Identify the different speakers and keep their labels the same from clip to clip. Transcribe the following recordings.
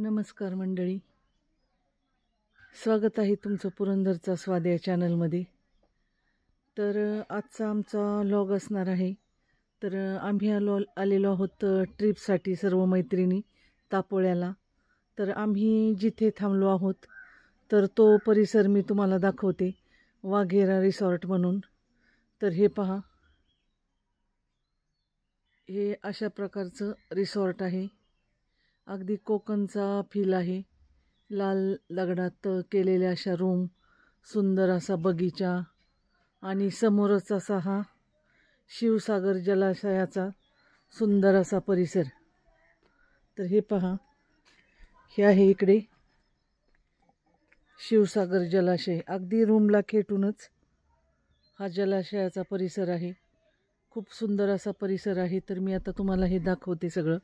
Speaker 1: नमस्कार मंडळी, स्वागत आहे तुमचं पुरंदरचा स्वाद या चॅनलमध्ये। तर आजचा आमचा व्लॉग असणार आहे। तर आम्ही आलेलो आहोत ट्रिपसाठी सर्व मैत्रिणी तापोळ्याला। तर आम्ही जिथे थांबलो आहोत तर तो परिसर मी तुम्हाला दाखवते, वाघेरा रिसॉर्ट म्हणून। तर हे पहा, हे अशा प्रकारचं रिसॉर्ट आहे। अगदी कोकणचा फील आहे। लाल दगडात केलेल्या अशा रूम, सुंदर असा बगीचा आणि समोरच असा हा शिवसागर जलाशयाचा सुंदर असा परिसर। तर हे पहा, हे आहे इकडे शिवसागर जलाशय। अगदी रूमला खेटूनच हा जलाशयाचा परिसर आहे। खूप सुंदर असा परिसर आहे। तर मी आता तुम्हाला हे दाखवते सगळं।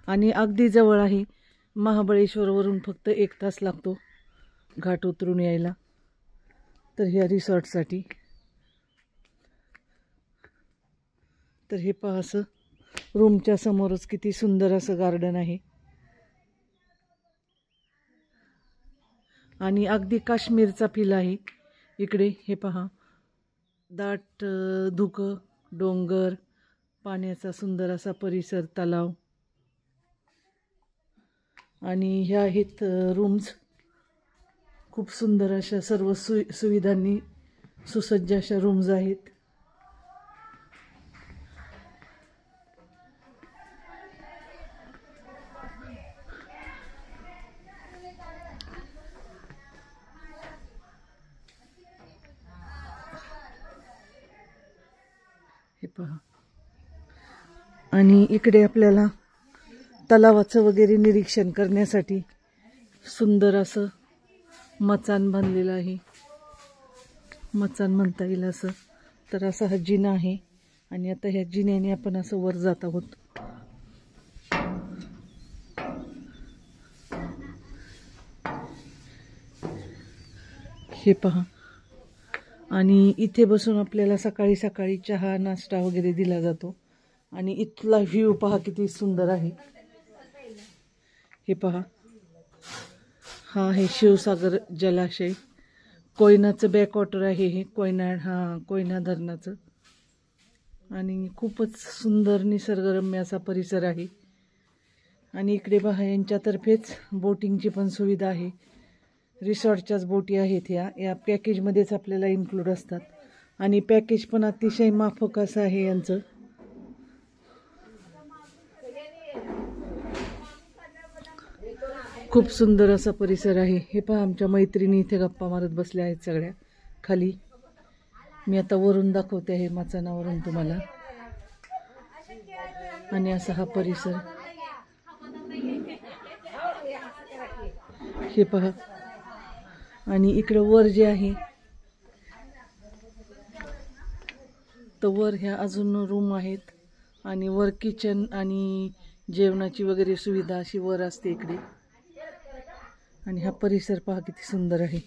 Speaker 1: आणि अगदी जवळ आहे, महाबळेश्वरवरून फक्त 1 तास लागतो घाट उतरून यायला। तर ह्या रिसॉर्टसाठी तर हे पहा, असं रूमच्या समोरच किती सुंदर असं गार्डन आहे। आणि अगदी काश्मीरचा फील आहे इकडे। हे पहा, दाट धुकं, डोंगर, पाण्याचा सुंदर असा परिसर, तलाव। आणि ह्या आहेत रूम्स। खूप सुंदर अशा सर्व सुविधांनी सुसज्ज अशा रूम्स आहेत। हे पहा, आणि इकडे आपल्याला तलावाचं वगैरे निरीक्षण करण्यासाठी सुंदर असं मचाण बांधलेलं आहे। मचाण म्हणता येईल असं। तर असा हा जिना आहे आणि आता ह्या जिन्याने आपण असं वर जात आहोत। हे पहा, आणि इथे बसून आपल्याला सकाळी सकाळी चहा नाश्ता वगैरे दिला जातो। आणि इथला व्ह्यू पहा किती सुंदर आहे। हे पहा, हा आहे शिवसागर जलाशय। कोयनाचं बॅकवॉटर आहे हे, कोयना धरणाचं। आणि खूपच सुंदर निसर्गरम्य असा परिसर आहे। आणि इकडे पहा, यांच्यातर्फेच बोटिंगची पण सुविधा आहे। रिसॉर्टच्याच बोटी आहेत या पॅकेजमध्येच आपल्याला इन्क्लूड असतात। आणि पॅकेज पण अतिशय माफक असं आहे यांचं। खूप सुंदर असा परिसर आहे। हे पहा, आमच्या मैत्रिणी इथे गप्पा मारत बसल्या आहेत सगळ्या खाली। मी आता वरून दाखवते आहे, मचाणावरून तुम्हाला। आणि असा हा परिसर। हे पहा, आणि इकडे वर जे आहे तर वर ह्या अजून रूम आहेत। आणि वर किचन आणि जेवणाची वगैरे सुविधा अशी वर असते इकडे। आणि हा परिसर पहा किती सुंदर आहे।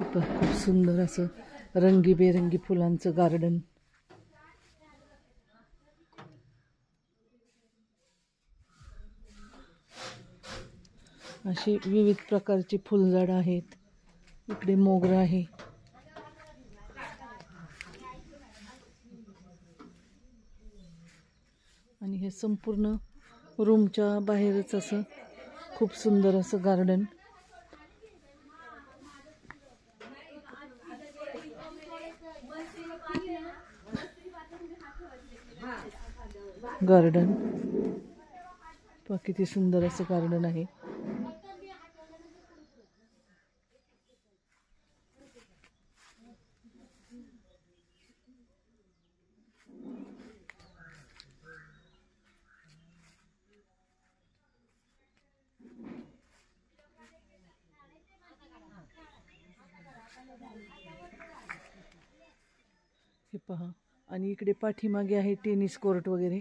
Speaker 1: खूप सुंदर असं रंगीबेरंगी फुलांचं गार्डन। अशी विविध प्रकारची फुलझाडं आहेत। इकडे मोगरा आहे। आणि हे संपूर्ण रूमच्या बाहेरच असं खूप सुंदर असं गार्डन। पहा किती सुंदर असं गार्डन आहे। हे पहा, आणि इकडे पाठीमागे आहे टेनिस कोर्ट वगैरे।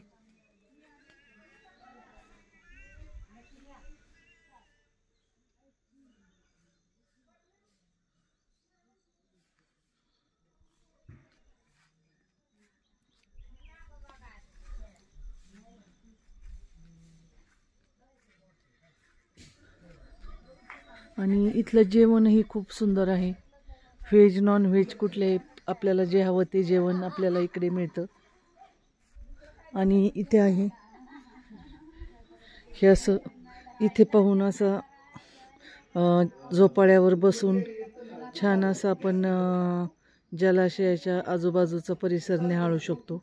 Speaker 1: आणि इथलं जेवणही खूप सुंदर आहे. व्हेज नॉन व्हेज कुठले आपल्याला जे हवं ते जेवण आपल्याला इकडे मिळतं. आणि इथे आहे हे असं, इथे पाहून असं झोपाळ्यावर बसून छान असं आपण जलाशयाच्या आजूबाजूचा परिसर निहाळू शकतो.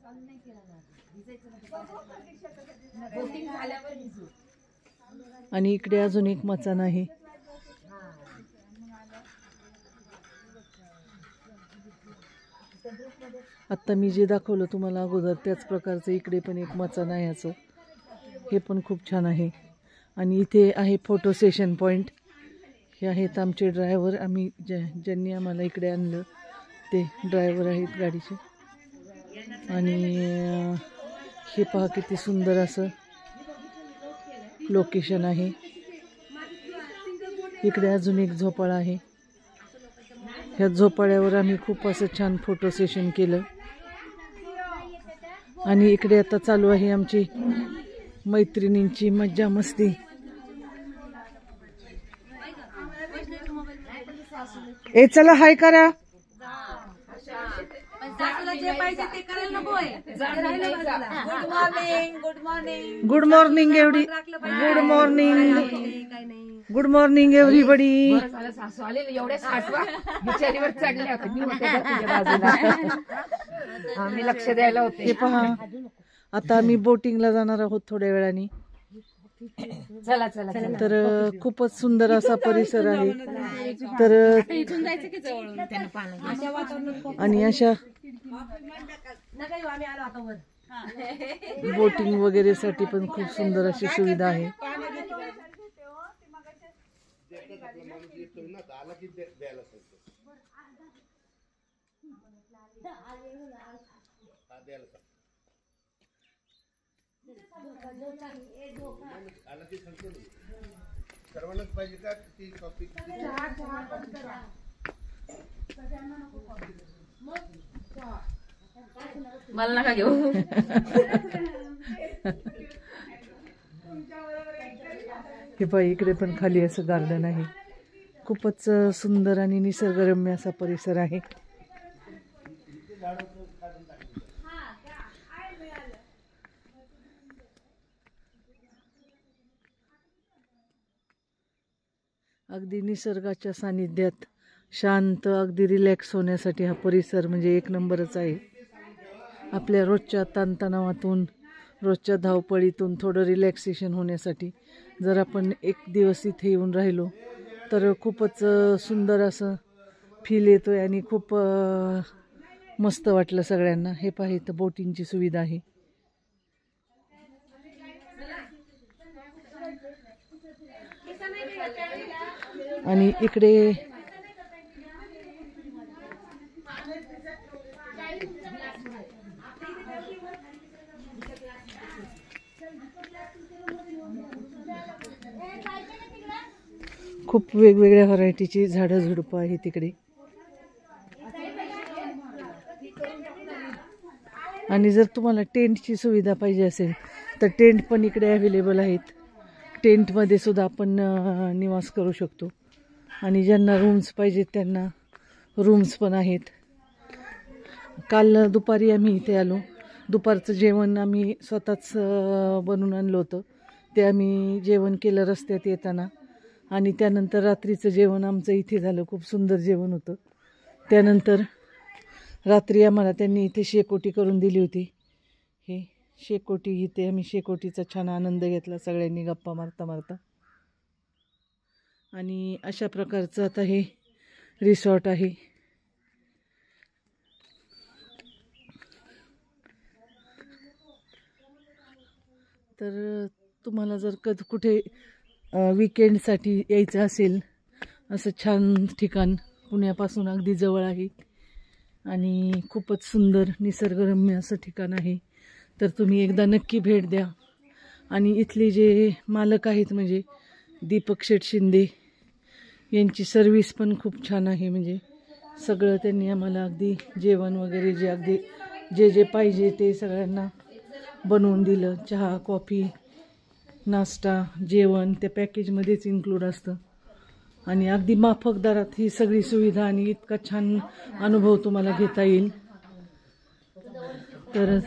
Speaker 1: आणि इकडे अजून एक मचाण आहे. आत्ता मी जे दाखवलं तुम्हाला अगोदर त्याच प्रकारचं इकडे पण एक मचाण आहे असं, हे पण खूप छान आहे. आणि इथे आहे फोटो सेशन पॉईंट. हे आहेत आमचे ड्रायव्हर, आम्ही ज्यांनी आम्हाला इकडे आणलं ते ड्रायव्हर आहेत गाडीचे. आणि हे पहा किती सुंदर असं लोकेशन आहे. इकडे अजून एक झोपाळा आहे. ह्या झोपाळ्यावर आम्ही खूप असं छान फोटो सेशन केलं. आणि इकडे आता चालू आहे आमची मैत्रिणींची मज्जा मस्ती. ए चला हाय करा. गुड मॉर्निंग एवढी, good morning, good morning everybody.
Speaker 2: मी लक्ष द्यायला होते.
Speaker 1: हे पहा आता आम्ही बोटिंगला जाणार आहोत थोड्या वेळाने.
Speaker 2: चला चला.
Speaker 1: तर खूपच सुंदर असा परिसर आहे. तर आणि अशा बोटिंग वगैरे साठी पण खूप सुंदर अशी सुविधा आहे.
Speaker 2: मला नका घेऊ.
Speaker 1: हे पहा इकडे पण खाली असं गार्डन आहे. खूपच सुंदर आणि निसर्गरम्य असा परिसर आहे. अगदी निसर्गाच्या सानिध्यात शांत, अगदी रिलॅक्स होण्यासाठी हा परिसर म्हणजे एक नंबरच आहे. आपल्या रोजच्या ताणतणावातून, रोजच्या धावपळीतून थोडं रिलॅक्सेशन होण्यासाठी जर आपण एक दिवस इथे येऊन राहिलो तर खूपच सुंदर असं फील येतोय आणि खूप मस्त वाटलं सगळ्यांना. हे पहा इथं बोटिंगची सुविधा आहे. आणि इकडे खूप वेगवेगळ्या व्हरायटीची झाडं झुडपं आहेत तिकडे. आणि जर तुम्हाला टेंटची सुविधा पाहिजे असेल तर टेंट पण इकडे अवेलेबल आहेत. टेंटमध्ये सुद्धा आपण निवास करू शकतो. आणि ज्यांना रूम्स पाहिजेत त्यांना रूम्स पण आहेत. काल दुपारी आम्ही इथे आलो. दुपारचं जेवण आम्ही स्वतःच बनवून आणलं होतं. ते आम्ही जेवण केलं रस्त्यात येताना. आणि त्यानंतर रात्रीचं जेवण आमचं इथे झालं. खूप सुंदर जेवण होतं. त्यानंतर रात्री आम्हाला त्यांनी इथे शेकोटी करून दिली होती. हे शेकोटी, इथे आम्ही शेकोटीचा छान आनंद घेतला सगळ्यांनी गप्पा मारता मारता. आणि अशा प्रकारचं आता हे रिसॉर्ट आहे. तर तुम्हाला जर कुठे वीकेंडसाठी यायचं असेल, असं छान ठिकाण पुण्यापासून अगदी जवळ आहे आणि खूपच सुंदर निसर्गरम्य असं ठिकाण आहे, तर तुम्ही एकदा नक्की भेट द्या. आणि इथले जे मालक आहेत म्हणजे दीपक शेठ शिंदे यांची सर्विस पण खूप छान आहे. म्हणजे सगळं त्यांनी आम्हाला अगदी जेवण वगैरे जे पाहिजे ते सगळ्यांना बनवून दिलं. चहा, कॉफी, नाश्ता, जेवण त्या पॅकेजमध्येच इन्क्लूड असतं. आणि अगदी माफक दरात ही सगळी सुविधा आणि इतका छान अनुभव तुम्हाला घेता येईल. तर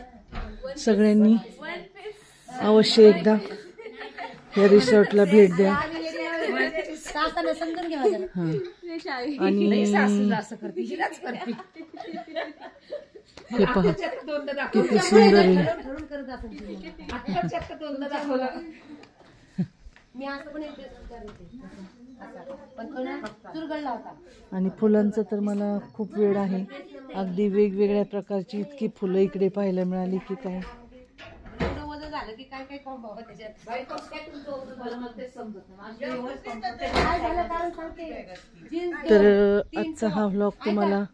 Speaker 1: सगळ्यांनी अवश्य एकदा या रिसॉर्टला भेट द्या. हां. आणि हे पहा किती सुंदर आहे. आणि फुलांचं तर मला खूप वेळ आहे. अगदी वेगवेगळ्या प्रकारची इतकी फुलं इकडे पाहायला मिळाली की काय. तर आजचा हा व्लॉग तुम्हाला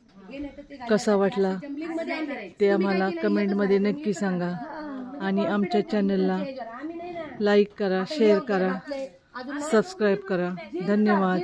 Speaker 1: कसा वाटला ते आम्हाला कमेंटमध्ये नक्की सांगा. आणि आमच्या चॅनलला लाईक करा, शेअर करा, सबस्क्राईब करा. धन्यवाद.